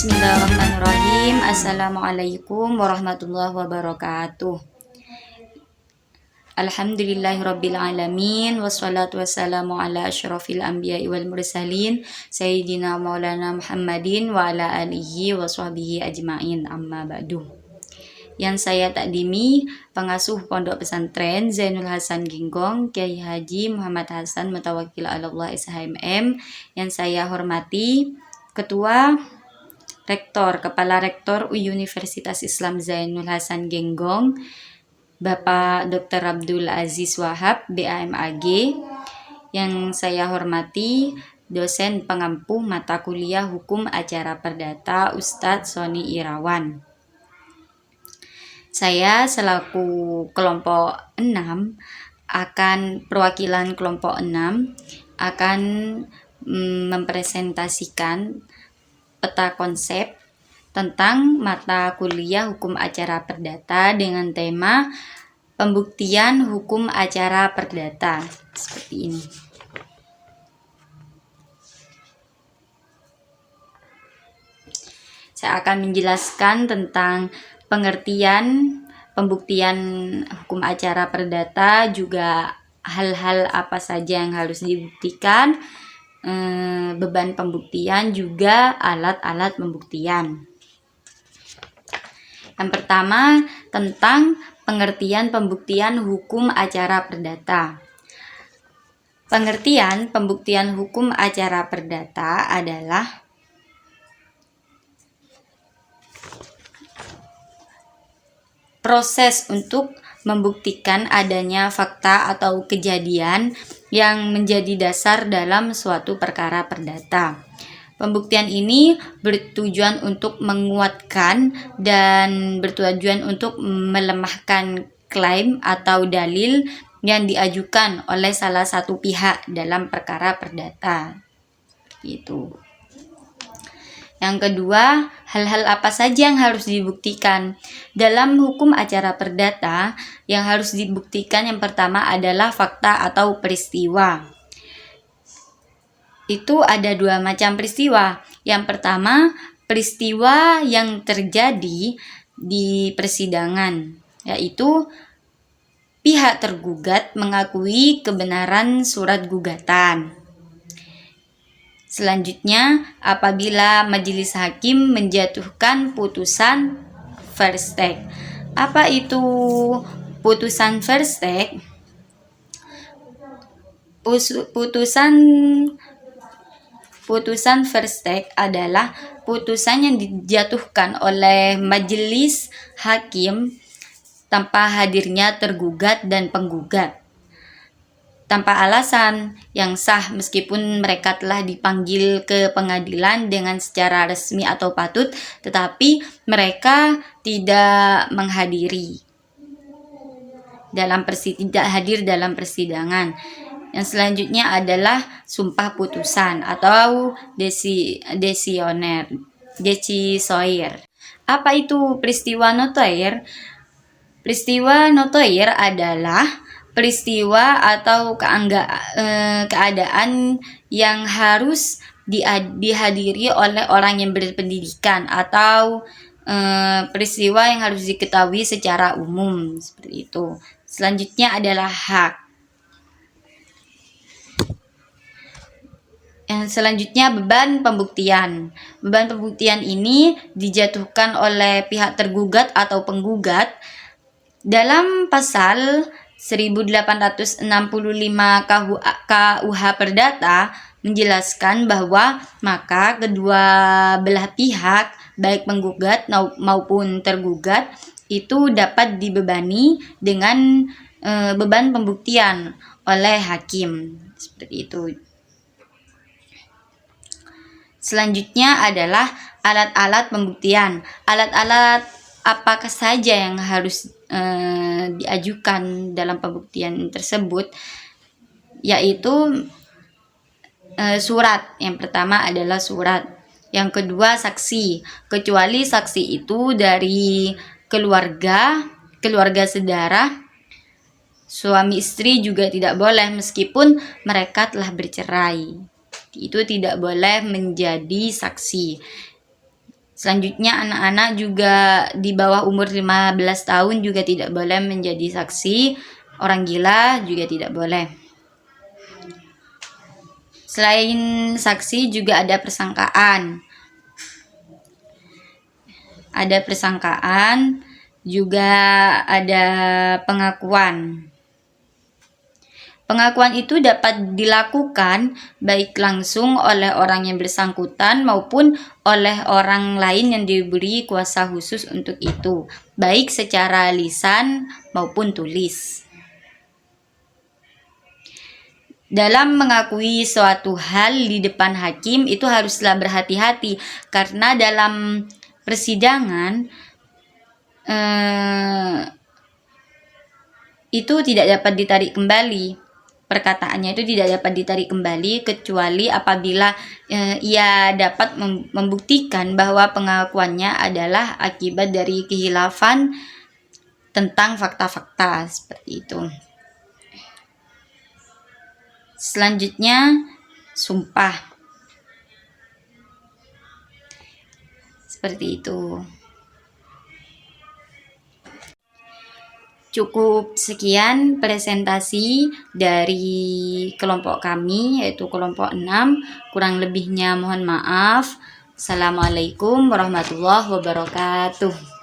Bismillahirrahmanirrahim. Assalamualaikum warahmatullahi wabarakatuh. Alhamdulillahirrabbilalamin. Wassalatu wassalamu ala asyrafil anbiya'i wal mursalin Sayyidina maulana Muhammadin wa ala alihi wa sahbihi ajma'in, amma ba'du. Yang saya takdimi, pengasuh Pondok Pesantren Zainul Hasan Genggong, Kiai Haji Muhammad Hasan Mutawakkil Allah SHMM. Yang saya hormati Ketua Rektor, Kepala Rektor Universitas Islam Zainul Hasan Genggong, Bapak Dr. Abdul Aziz Wahab, BAMAG. Yang saya hormati dosen pengampu mata kuliah Hukum Acara Perdata Ustadz Sony Irawan. Saya selaku kelompok 6 perwakilan kelompok 6 akan mempresentasikan peta konsep tentang mata kuliah Hukum Acara Perdata dengan tema pembuktian hukum acara perdata, seperti ini. Saya akan menjelaskan tentang pengertian pembuktian hukum acara perdata, juga hal-hal apa saja yang harus dibuktikan, beban pembuktian, juga alat-alat pembuktian. Yang pertama, tentang pengertian pembuktian hukum acara perdata. Pengertian pembuktian hukum acara perdata adalah proses untuk membuktikan adanya fakta atau kejadian yang menjadi dasar dalam suatu perkara perdata. Pembuktian ini bertujuan untuk menguatkan dan bertujuan untuk melemahkan klaim atau dalil yang diajukan oleh salah satu pihak dalam perkara perdata. Gitu. Yang kedua, hal-hal apa saja yang harus dibuktikan? Dalam hukum acara perdata, yang harus dibuktikan yang pertama adalah fakta atau peristiwa. Itu ada dua macam peristiwa. Yang pertama, peristiwa yang terjadi di persidangan, yaitu pihak tergugat mengakui kebenaran surat gugatan. Selanjutnya, apabila majelis hakim menjatuhkan putusan verstek. Apa itu putusan verstek? Putusan verstek adalah putusan yang dijatuhkan oleh majelis hakim tanpa hadirnya tergugat dan penggugat, tanpa alasan yang sah meskipun mereka telah dipanggil ke pengadilan dengan secara resmi atau patut, tetapi mereka tidak tidak hadir dalam persidangan. Yang selanjutnya adalah sumpah putusan atau decisoire. Apa itu peristiwa notoir? Peristiwa notoir adalah peristiwa atau keadaan yang harus dihadiri oleh orang yang berpendidikan, atau peristiwa yang harus diketahui secara umum, seperti itu. Selanjutnya adalah hak. Yang selanjutnya beban pembuktian. Beban pembuktian ini dijatuhkan oleh pihak tergugat atau penggugat. Dalam pasal 1865 KUH Perdata menjelaskan bahwa maka kedua belah pihak, baik penggugat maupun tergugat, itu dapat dibebani dengan beban pembuktian oleh hakim, seperti itu. Selanjutnya adalah alat-alat pembuktian. Alat-alat apakah saja yang harus diajukan dalam pembuktian tersebut, yaitu surat. Yang pertama adalah surat. Yang kedua saksi. Kecuali saksi itu dari keluarga saudara, suami istri juga tidak boleh meskipun mereka telah bercerai. Itu tidak boleh menjadi saksi. Selanjutnya anak-anak juga di bawah umur 15 tahun juga tidak boleh menjadi saksi. Orang gila juga tidak boleh. Selain saksi juga ada persangkaan. Ada persangkaan, juga ada pengakuan. Pengakuan itu dapat dilakukan baik langsung oleh orang yang bersangkutan maupun oleh orang lain yang diberi kuasa khusus untuk itu, baik secara lisan maupun tulis. Dalam mengakui suatu hal di depan hakim itu haruslah berhati-hati, karena dalam persidangan itu tidak dapat ditarik kembali. Perkataannya itu tidak dapat ditarik kembali kecuali apabila ia dapat membuktikan bahwa pengakuannya adalah akibat dari khilafan tentang fakta-fakta, seperti itu. Selanjutnya sumpah, seperti itu. Cukup sekian presentasi dari kelompok kami, yaitu kelompok 6. Kurang lebihnya mohon maaf. Assalamualaikum warahmatullahi wabarakatuh.